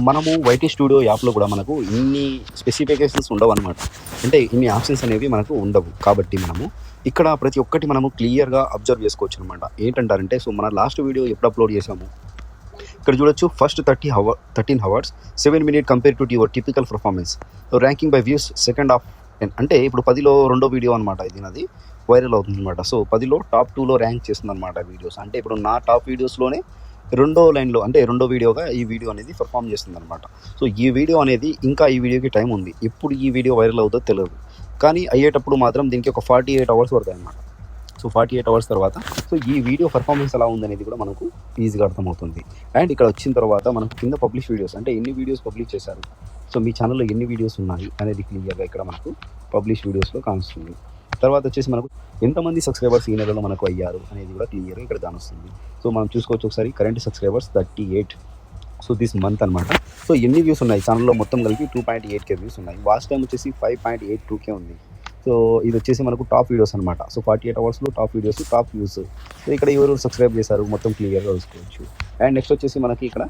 మనము YT studio యాప్‌లో కూడా మనకు ఇన్ని స్పెసిఫికేషన్స్ ఉండవనమాట. అంటే ఇన్ని ఆప్షన్స్ అనేవి మనకు ఉండవు. కాబట్టి మనము ఇక్కడ ప్రతి ఒక్కటి మనము క్లియర్‌గా అబ్జర్వ్ చేసుకోవచ్చనమాట. ఏంటంటారంటే మన లాస్ట్ వీడియో ఎప్పుడు అప్‌లోడ్ చేసాము? ఇక్కడ చూడొచ్చు first 13 hours 7 minute compare to your typical performance. Ranking by views second half 10 అంటే ఇప్పుడు 10లో రెండో వీడియో అనమాట ఇది నాది. వైరల్ అవుతుందనమాట. సో 10లో టాప్ 2లో ర్యాంక్ చేస్తుందనమాట వీడియోస్. అంటే ఇప్పుడు నా టాప్ వీడియోస్‌లోనే రెండో లైన్‌లో అంటే రెండో వీడియోగా ఈ వీడియో అనేది పెర్ఫార్మ్ చేస్తుందనమాట. సో ఈ వీడియో అనేది ఇంకా ఈ వీడియోకి టైం ఉంది. ఎప్పుడు ఈ వీడియో వైరల్ అవుతుందో తెలవదు. కానీ అయ్యేటప్పుడు మాత్రం దీనికి ఒక 48 అవర్స్ పడతాయన్నమాట. సో 48 అవర్స్ తర్వాత ఈ వీడియో పర్ఫార్మెన్స్ ఎలా ఉందనేది కూడా మనకు ఈజీగా అర్థమవుతుంది. అండ్ ఇక్కడ వచ్చిన తర్వాత మనకు కింద పబ్లిష్ వీడియోస్ అంటే ఎన్ని వీడియోస్ పబ్లిష్ చేశారు, సో మీ ఛానల్లో ఎన్ని వీడియోస్ ఉన్నాయి అనేది క్లియర్గా ఇక్కడ మనకు పబ్లిష్ వీడియోస్లో కానిస్తుంది. తర్వాత వచ్చేసి మనకు ఎంతమంది సబ్స్క్రైబర్స్ ఈ నెలలో మనకు అయ్యారు అనేది కూడా క్లియర్గా ఇక్కడ కానిస్తుంది. సో మనం చూసుకోవచ్చు ఒకసారి current subscribers 38. So this month అనమాట. సో ఎన్ని వ్యూస్ ఉన్నాయి ఛానల్లో మొత్తం కలిపి 2.8K వ్యూస్ ఉన్నాయి. వాచ్ టైం వచ్చేసి 5.82K ఉంది. సో ఇది వచ్చేసి మనకు టాప్ వీడియోస్ అనమాట. సో 48 అవర్స్లో top videos, top views. So ఇక్కడ ఎవరు సబ్స్క్రైబ్ చేశారు మొత్తం క్లియర్గా చూసుకోవచ్చు. అండ్ నెక్స్ట్ వచ్చేసి మనకి ఇక్కడ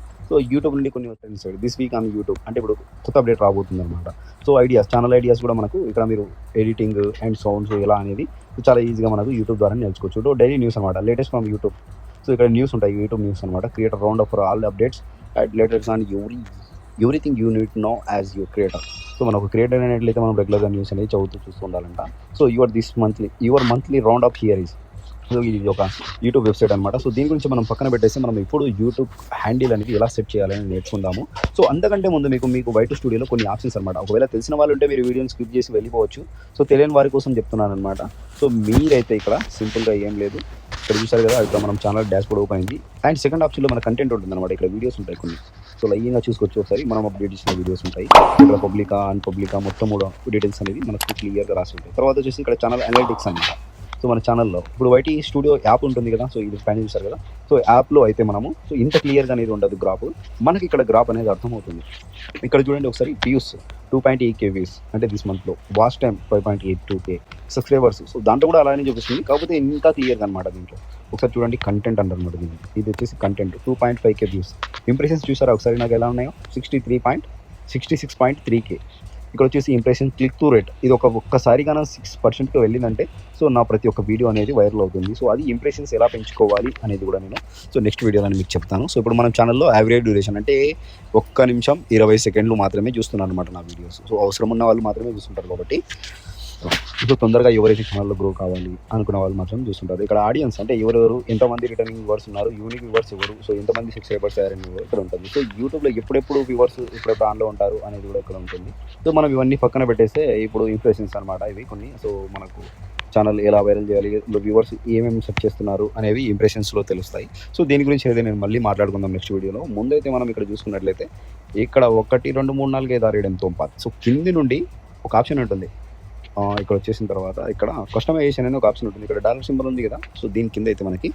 యూట్యూబ్ నుండి కొన్ని వస్తాయి. దిస్ వీక్ ఆన్ యూట్యూబ్ అంటే ఇప్పుడు కొత్త అప్డేట్ రాబోతుంది అనమాట. సో ఐడియాస్, ఛానల్ ఐడియాస్ కూడా మనకు ఇక్కడ మీరు ఎడిటింగ్ అండ్ సౌండ్స్ ఎలా అనేది చాలా ఈజీగా మనకు యూట్యూబ్ ద్వారా నేర్చుకోవచ్చు. డైలీ న్యూస్ అనమాట, లేటెస్ట్ ఫ్రమ్ యూట్యూబ్. సో ఇక్కడ న్యూస్ ఉంటాయి, యూట్యూబ్ న్యూస్ అనమాట. Creator round up for all updates and latest on everything you need know as your creator. So మనం ఒక క్రియేటర్ అనేట్లయితే మనం రెగ్యులర్గా న్యూస్ అనేది చూస్తూ ఉండాలంట. So your monthly round up here is. So ఇది ఒక యూట్యూబ్ వెబ్సైట్ అనమాట. సో దీని గురించి మనం పక్కన పెట్టేసి మనం ఇప్పుడు యూట్యూబ్ హ్యాండిల్ అనేది ఎలా సెట్ చేయాలని నేర్చుకుందాము. సో అంతకంటే ముందు మీకు వైటీ స్టూడియోలో కొన్ని ఆప్షన్స్ అనమాట. ఒకవేళ తెలిసిన వాళ్ళు ఉంటే మీరు వీడియోని స్కిప్ చేసి వెళ్ళిపోవచ్చు. సో తెలియని వారి కోసం చెప్తున్నాను అనమాట. సో మీరైతే ఇక్కడ సింపుల్గా ఏం లేదు, ఇక్కడ చూసారు కదా, ఇక్కడ మనం ఛానల్ డాష్బోర్డ్ ఓపెన్ అయింది. అండ్ సెకండ్ ఆప్షన్లో మన కంటెంట్ ఉంటుంది అనమాట. ఇక్కడ వీడియోస్ ఉంటాయి కొన్ని. సో లైన్గా చూసుకోవచ్చు ఒకసారి. మనం అప్డేట్ చేసిన వీడియోస్ ఉంటాయి ఇక్కడ, పబ్లికా అన్పబ్లికా మొత్తం కూడా డీటెయిల్స్ అనేది మనకు క్లియర్గా రాసి ఉంటాయి. తర్వాత వచ్చేసి ఇక్కడ ఛానల్ అనలిటిక్స్ అనమాట. సో మన ఛానల్లో ఇప్పుడు వైటీ స్టూడియో యాప్ ఉంటుంది కదా, సో ఇది పైన చూసారు కదా. సో యాప్లో అయితే మనము ఇంత క్లియర్గా అనేది ఉండదు గ్రాఫ్. మనకి ఇక్కడ గ్రాఫ్ అనేది అర్థమవుతుంది. ఇక్కడ చూడండి ఒకసారి వ్యూస్ 2.8K వ్యూస్ అంటే దిస్ మంత్లో. Watch time 5.82K subscribers. So దాంట్లో కూడా అలానే చూపిస్తుంది, కాకపోతే ఇంకా క్లియర్గా అనమాట. దీంట్లో ఒకసారి చూడండి కంటెంట్ అంటారు అనమాట. ఇది వచ్చేసి కంటెంట్ 2.5K వ్యూస్. ఇంప్రెషన్స్ చూసారా ఒకసారి నాకు ఎలా ఉన్నాయో, 66.3K. ఇక్కడ వచ్చేసి ఇంప్రెషన్ క్లిక్ టు రేట్. ఇది ఒక్కసారి కానీ 6%కి వెళ్ళిందంటే సో నా ప్రతి ఒక్క వీడియో అనేది వైరల్ అవుతుంది. సో అది ఇంప్రెషన్స్ ఎలా పెంచుకోవాలి అనేది కూడా నేను నెక్స్ట్ వీడియోలో మీకు చెప్తాను. సో ఇప్పుడు మనం ఛానల్లో యావరేజ్ డ్యూరేషన్ అంటే 1 నిమిషం 20 సెకండ్లు మాత్రమే చూస్తున్నాను అనమాట నా వీడియోస్. సో అవసరం ఉన్న వాళ్ళు మాత్రమే చూస్తుంటారు. కాబట్టి సో తొందరగా ఎవరైతే ఛానల్లో గ్రో కావాలి అనుకున్న వాళ్ళు మాత్రం చూస్తుంటారు. ఇక్కడ ఆడియన్స్ అంటే ఎవరెవరు, ఎంతమంది రిటర్నింగ్ వ్యూవర్స్ ఉన్నారు, యూనిక్ వ్యూవర్స్ ఎవరు, సో ఎంతమంది సబ్స్క్రైబర్స్ అయ్యారని ఇక్కడ ఉంటుంది. సో యూట్యూబ్లో ఎప్పుడెప్పుడు వ్యూవర్స్ ఎప్పుడెప్పుడు ఆన్లో ఉంటారు అనేది కూడా ఇక్కడ ఉంటుంది. సో మనం ఇవన్నీ పక్కన పెట్టేస్తే ఇప్పుడు ఇంప్రెషన్స్ అనమాట ఇవి కొన్ని. సో మనకు ఛానల్ ఎలా వైరల్ చేయాలి, వ్యూవర్స్ ఏమేమి సెర్చ్ చేస్తున్నారు అనేవి ఇంప్రెషన్స్లో తెలుస్తాయి. సో దీని గురించి అయితే నేను మళ్ళీ మాట్లాడుకుందాం నెక్స్ట్ వీడియోలో. ముందైతే మనం ఇక్కడ చూసుకున్నట్లయితే ఇక్కడ 1 2 3 4 5 6 7 8 9. సో కింది నుండి ఒక ఆప్షన్ ఉంటుంది. ఇక్కడ వచ్చేసిన తర్వాత ఇక్కడ కస్టమైజేషన్ అనే ఒక ఆప్షన్ ఉంటుంది. ఇక్కడ డాలర్ సింబల్ ఉంది కదా, సో దీని కింద అయితే మనకి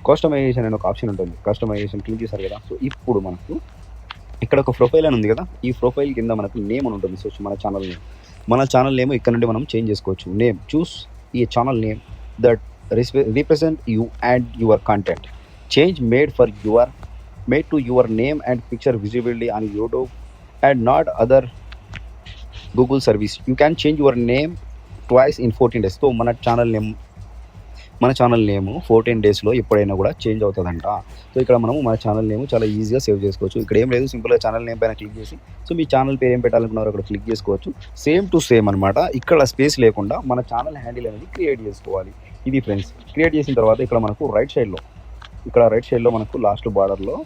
కస్టమైజేషన్ అనే ఒక ఆప్షన్ ఉంటుంది. కస్టమైజేషన్ క్లిక్ చేశారు కదా. సో ఇప్పుడు మనకు ఇక్కడ ఒక ప్రొఫైల్ అని ఉంది కదా, ఈ ప్రొఫైల్ కింద మనకు నేమ్ అని ఉంటుంది. సో మన ఛానల్ నేమ్ ఇక్కడ నుండి మనం చేంజ్ చేసుకోవచ్చు. నేమ్ చూస్ ఈ channel name that represent you and your content. Change made to your name and picture visibility on YouTube and not other Google service. You can change your name twice in 14 days. So మన channel name 14 daysలో ఎప్పుడైనా కూడా change అవుతుందంట. So ఇక్కడ మనము మన channel name చాలా ఈజీగా save చేసుకోవచ్చు. ఇక్కడ ఏం లేదు, సింపుల్గా ఛానల్ నేమ్ పైన క్లిక్ చేసి సో మీ ఛానల్ పేరు ఏం పెట్టాలనుకున్నారో అక్కడ క్లిక్ చేసుకోవచ్చు. సేమ్ టు సేమ్ అనమాట. ఇక్కడ స్పేస్ లేకుండా మన ఛానల్ హ్యాండిల్ అనేది క్రియేట్ చేసుకోవాలి. ఇది ఫ్రెండ్స్. క్రియేట్ చేసిన తర్వాత ఇక్కడ మనకు రైట్ సైడ్లో మనకు లాస్ట్ బార్డర్లో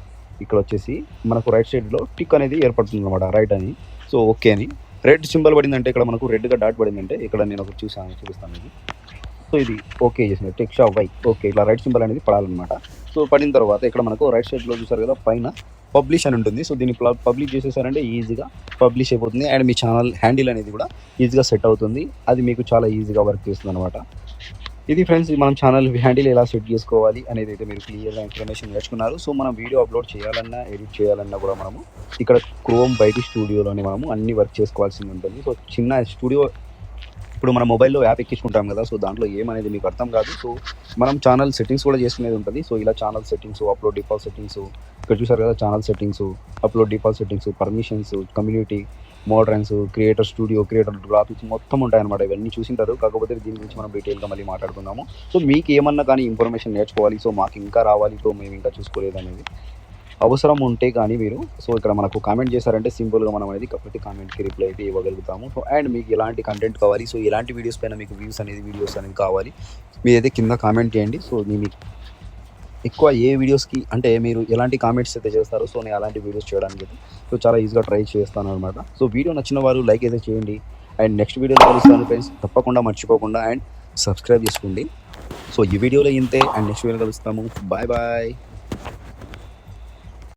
ఇక్కడ వచ్చేసి మనకు రైట్ సైడ్లో టిక్ అనేది ఏర్పడుతుంది అనమాట, రైట్ అని. సో ఓకే అని రెడ్ సింబల్ పడిందంటే ఇక్కడ మనకు రెడ్గా డాట్ పడిందంటే ఇక్కడ నేను ఒకటి చూపిస్తాను ఇది. సో ఇది ఓకే చేసిన టెక్స్ట్ ఆఫ్ వై ఓకే, ఇట్లా రైట్ సింబల్ అనేది పడాలన్నమాట. సో పడిన తర్వాత ఇక్కడ మనకు రైట్ సైడ్లో చూసారు కదా పైన పబ్లిష్ అని ఉంటుంది. సో దీన్ని పబ్లిష్ చేసేసారంటే ఈజీగా పబ్లిష్ అయిపోతుంది. అండ్ మీ ఛానల్ హ్యాండిల్ అనేది కూడా ఈజీగా సెట్ అవుతుంది. అది మీకు చాలా ఈజీగా వర్క్ చేస్తుంది అనమాట. ఇది ఫ్రెండ్స్, మనం ఛానల్ హ్యాండిల్ ఎలా సెట్ చేసుకోవాలి అనేది అయితే మీరు క్లియర్గా ఇన్ఫర్మేషన్ నేర్చుకున్నారు. సో మనం వీడియో అప్లోడ్ చేయాలన్నా ఎడిట్ చేయాలన్నా కూడా మనము ఇక్కడ క్రోమ్ వైటీ స్టూడియోలోనే మనము అన్ని వర్క్ చేసుకోవాల్సి ఉంటుంది. సో చిన్న స్టూడియో ఇప్పుడు మన మొబైల్లో యాప్ ఎక్కించుకుంటాం కదా, సో దాంట్లో ఏమనేది మీకు అర్థం కాదు. సో మనం ఛానల్ సెట్టింగ్స్ కూడా చేసుకునేది ఉంటుంది. సో ఇలా channel settings, upload default settings ఇక్కడ చూసారు కదా channel settings, upload default settings, permissions, community, moderations, creator studio, creator graphics మొత్తం ఉంటాయన్నమాట. ఇవన్నీ చూసింటారు. కాకపోతే దీని గురించి మనం డీటెయిల్గా మళ్ళీ మాట్లాడుకుందాము. సో మీకు ఏమన్నా కానీ ఇన్ఫర్మేషన్ నేర్చుకోవాలి, సో మాకు ఇంకా రావాలి, సో మేము ఇంకా చూసుకోలేదు అనేది అవసరం ఉంటే కానీ మీరు సో ఇక్కడ మనకు కామెంట్ చేశారంటే సింపుల్గా మనం అనేది ప్రతి కామెంట్కి రిప్లై అయితే ఇవ్వగలుగుతాము. సో అండ్ మీకు ఎలాంటి కంటెంట్ కావాలి, సో ఎలాంటి వీడియోస్ పైన మీకు వీడియోస్ అనేది కావాలి మీరైతే కింద కామెంట్ చేయండి. సో నేను ఎక్కువ ఏ వీడియోస్కి అంటే మీరు ఎలాంటి కామెంట్స్ అయితే చేస్తారో సో నేను అలాంటి వీడియోస్ చేయడానికి అయితే సో చాలా ఈజీగా ట్రై చేస్తాను అనమాట. సో వీడియో నచ్చిన వారు లైక్ అయితే చేయండి. అండ్ నెక్స్ట్ వీడియోలో కలుస్తాను ఫ్రెండ్స్, తప్పకుండా మర్చిపోకుండా అండ్ సబ్స్క్రైబ్ చేసుకోండి. సో ఈ వీడియోలో ఇంతే అండ్ నెక్స్ట్ వీడియో కలుస్తాము. Bye bye.